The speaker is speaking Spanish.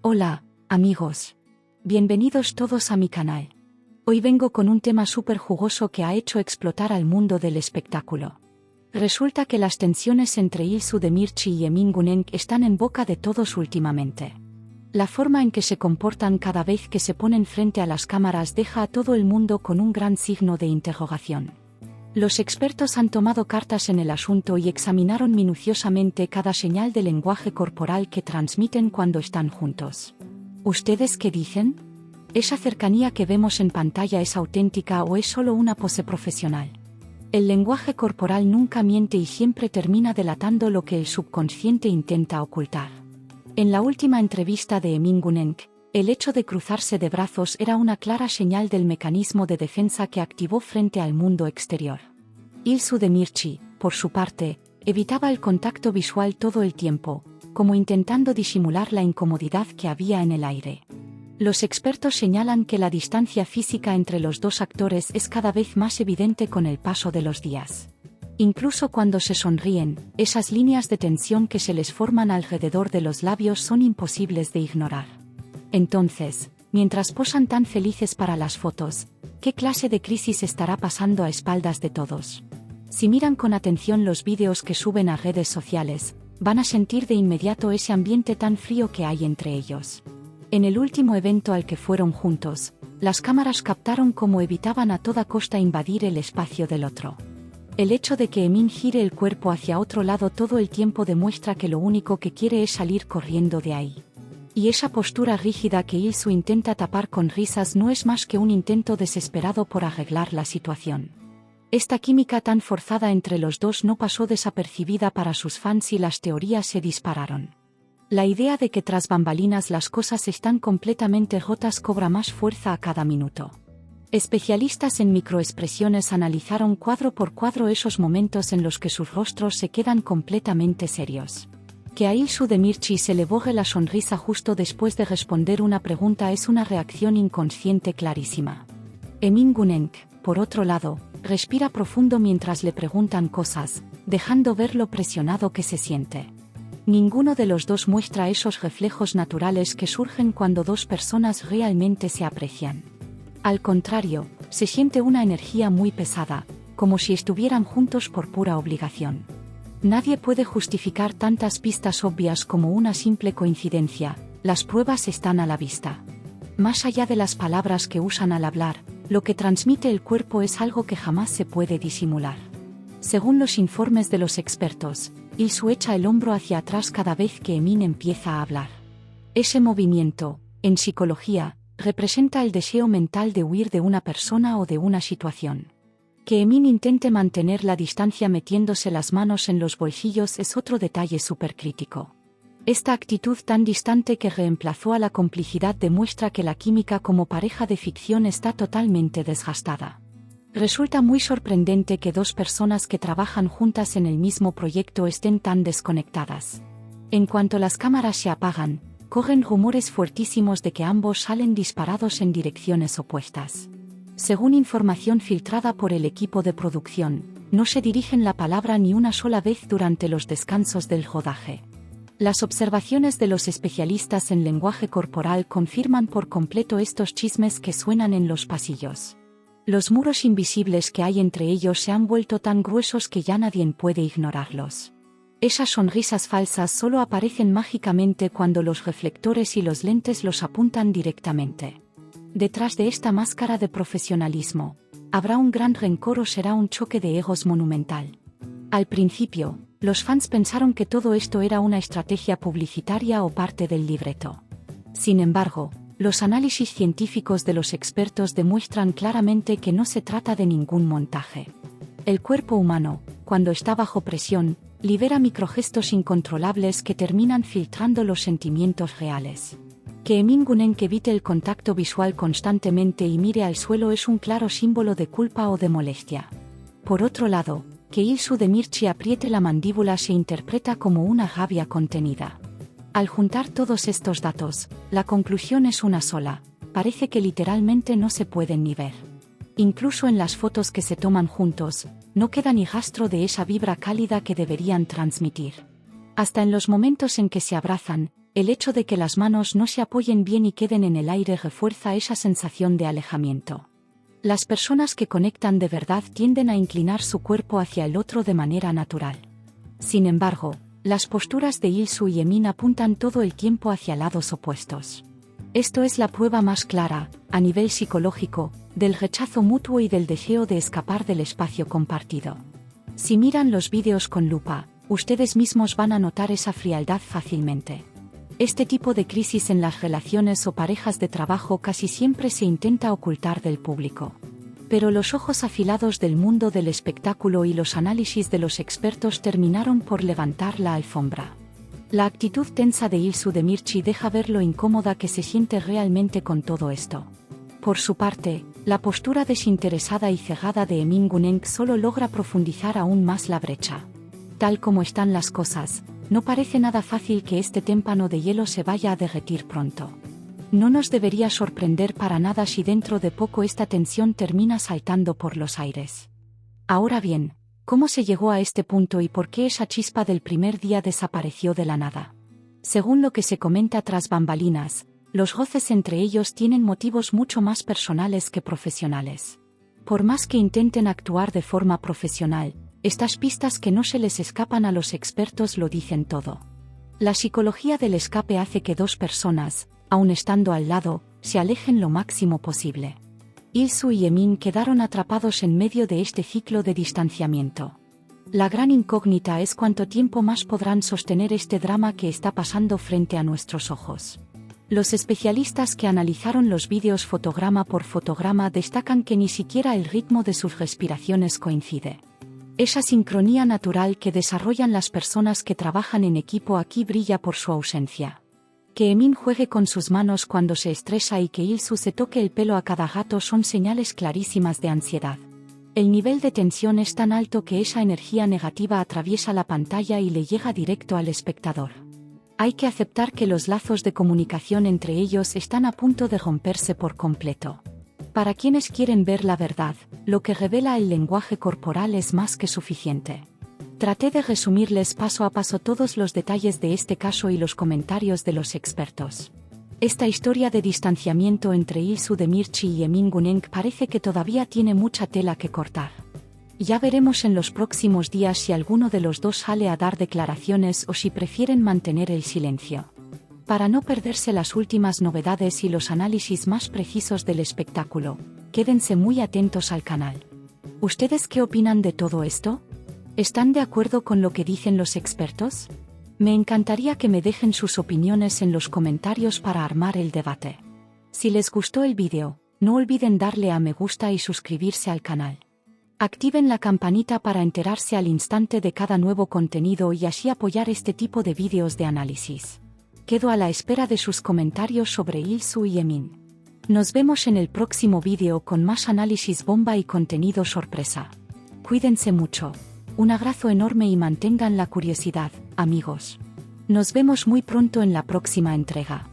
Hola, amigos. Bienvenidos todos a mi canal. Hoy vengo con un tema súper jugoso que ha hecho explotar al mundo del espectáculo. Resulta que las tensiones entre Ilsu Demirci y Emin Güneş están en boca de todos últimamente. La forma en que se comportan cada vez que se ponen frente a las cámaras deja a todo el mundo con un gran signo de interrogación. Los expertos han tomado cartas en el asunto y examinaron minuciosamente cada señal de lenguaje corporal que transmiten cuando están juntos. ¿Ustedes qué dicen? ¿Esa cercanía que vemos en pantalla es auténtica o es solo una pose profesional? El lenguaje corporal nunca miente y siempre termina delatando lo que el subconsciente intenta ocultar. En la última entrevista de Emin Güneş, el hecho de cruzarse de brazos era una clara señal del mecanismo de defensa que activó frente al mundo exterior. Ilsu Demirci, por su parte, evitaba el contacto visual todo el tiempo, como intentando disimular la incomodidad que había en el aire. Los expertos señalan que la distancia física entre los dos actores es cada vez más evidente con el paso de los días. Incluso cuando se sonríen, esas líneas de tensión que se les forman alrededor de los labios son imposibles de ignorar. Entonces, mientras posan tan felices para las fotos, ¿qué clase de crisis estará pasando a espaldas de todos? Si miran con atención los vídeos que suben a redes sociales, van a sentir de inmediato ese ambiente tan frío que hay entre ellos. En el último evento al que fueron juntos, las cámaras captaron cómo evitaban a toda costa invadir el espacio del otro. El hecho de que Emin gire el cuerpo hacia otro lado todo el tiempo demuestra que lo único que quiere es salir corriendo de ahí. Y esa postura rígida que Ilsu intenta tapar con risas no es más que un intento desesperado por arreglar la situación. Esta química tan forzada entre los dos no pasó desapercibida para sus fans y las teorías se dispararon. La idea de que tras bambalinas las cosas están completamente rotas cobra más fuerza a cada minuto. Especialistas en microexpresiones analizaron cuadro por cuadro esos momentos en los que sus rostros se quedan completamente serios. Que a Ilsu Demirci se le borre la sonrisa justo después de responder una pregunta es una reacción inconsciente clarísima. Emin Güneş, por otro lado, respira profundo mientras le preguntan cosas, dejando ver lo presionado que se siente. Ninguno de los dos muestra esos reflejos naturales que surgen cuando dos personas realmente se aprecian. Al contrario, se siente una energía muy pesada, como si estuvieran juntos por pura obligación. Nadie puede justificar tantas pistas obvias como una simple coincidencia, las pruebas están a la vista. Más allá de las palabras que usan al hablar, lo que transmite el cuerpo es algo que jamás se puede disimular. Según los informes de los expertos, Ilsu echa el hombro hacia atrás cada vez que Emin empieza a hablar. Ese movimiento, en psicología, representa el deseo mental de huir de una persona o de una situación. Que Emin intente mantener la distancia metiéndose las manos en los bolsillos es otro detalle supercrítico. Esta actitud tan distante que reemplazó a la complicidad demuestra que la química como pareja de ficción está totalmente desgastada. Resulta muy sorprendente que dos personas que trabajan juntas en el mismo proyecto estén tan desconectadas. En cuanto las cámaras se apagan, corren rumores fuertísimos de que ambos salen disparados en direcciones opuestas. Según información filtrada por el equipo de producción, no se dirigen la palabra ni una sola vez durante los descansos del rodaje. Las observaciones de los especialistas en lenguaje corporal confirman por completo estos chismes que suenan en los pasillos. Los muros invisibles que hay entre ellos se han vuelto tan gruesos que ya nadie puede ignorarlos. Esas sonrisas falsas solo aparecen mágicamente cuando los reflectores y los lentes los apuntan directamente. Detrás de esta máscara de profesionalismo, ¿habrá un gran rencor o será un choque de egos monumental? Al principio, los fans pensaron que todo esto era una estrategia publicitaria o parte del libreto. Sin embargo, los análisis científicos de los expertos demuestran claramente que no se trata de ningún montaje. El cuerpo humano, cuando está bajo presión, libera microgestos incontrolables que terminan filtrando los sentimientos reales. Que Emin Güneş evite el contacto visual constantemente y mire al suelo es un claro símbolo de culpa o de molestia. Por otro lado, que Ilsu Demirci apriete la mandíbula se interpreta como una rabia contenida. Al juntar todos estos datos, la conclusión es una sola: parece que literalmente no se pueden ni ver. Incluso en las fotos que se toman juntos, no queda ni rastro de esa vibra cálida que deberían transmitir. Hasta en los momentos en que se abrazan, el hecho de que las manos no se apoyen bien y queden en el aire refuerza esa sensación de alejamiento. Las personas que conectan de verdad tienden a inclinar su cuerpo hacia el otro de manera natural. Sin embargo, las posturas de Il-soo y Emin apuntan todo el tiempo hacia lados opuestos. Esto es la prueba más clara, a nivel psicológico, del rechazo mutuo y del deseo de escapar del espacio compartido. Si miran los vídeos con lupa, ustedes mismos van a notar esa frialdad fácilmente. Este tipo de crisis en las relaciones o parejas de trabajo casi siempre se intenta ocultar del público. Pero los ojos afilados del mundo del espectáculo y los análisis de los expertos terminaron por levantar la alfombra. La actitud tensa de Il-soo de Mirchi deja ver lo incómoda que se siente realmente con todo esto. Por su parte, la postura desinteresada y cegada de Emin Guneng solo logra profundizar aún más la brecha. Tal como están las cosas, no parece nada fácil que este témpano de hielo se vaya a derretir pronto. No nos debería sorprender para nada si dentro de poco esta tensión termina saltando por los aires. Ahora bien, ¿cómo se llegó a este punto y por qué esa chispa del primer día desapareció de la nada? Según lo que se comenta tras bambalinas, los roces entre ellos tienen motivos mucho más personales que profesionales. Por más que intenten actuar de forma profesional, estas pistas que no se les escapan a los expertos lo dicen todo. La psicología del escape hace que dos personas, aun estando al lado, se alejen lo máximo posible. Il-soo y Emin quedaron atrapados en medio de este ciclo de distanciamiento. La gran incógnita es cuánto tiempo más podrán sostener este drama que está pasando frente a nuestros ojos. Los especialistas que analizaron los vídeos fotograma por fotograma destacan que ni siquiera el ritmo de sus respiraciones coincide. Esa sincronía natural que desarrollan las personas que trabajan en equipo aquí brilla por su ausencia. Que Emin juegue con sus manos cuando se estresa y que Il-soo se toque el pelo a cada rato son señales clarísimas de ansiedad. El nivel de tensión es tan alto que esa energía negativa atraviesa la pantalla y le llega directo al espectador. Hay que aceptar que los lazos de comunicación entre ellos están a punto de romperse por completo. Para quienes quieren ver la verdad, lo que revela el lenguaje corporal es más que suficiente. Traté de resumirles paso a paso todos los detalles de este caso y los comentarios de los expertos. Esta historia de distanciamiento entre Il-soo de Mirchi y Emin Guneng parece que todavía tiene mucha tela que cortar. Ya veremos en los próximos días si alguno de los dos sale a dar declaraciones o si prefieren mantener el silencio. Para no perderse las últimas novedades y los análisis más precisos del espectáculo, quédense muy atentos al canal. ¿Ustedes qué opinan de todo esto? ¿Están de acuerdo con lo que dicen los expertos? Me encantaría que me dejen sus opiniones en los comentarios para armar el debate. Si les gustó el vídeo, no olviden darle a me gusta y suscribirse al canal. Activen la campanita para enterarse al instante de cada nuevo contenido y así apoyar este tipo de vídeos de análisis. Quedo a la espera de sus comentarios sobre Il-soo y Emin. Nos vemos en el próximo vídeo con más análisis bomba y contenido sorpresa. Cuídense mucho. Un abrazo enorme y mantengan la curiosidad, amigos. Nos vemos muy pronto en la próxima entrega.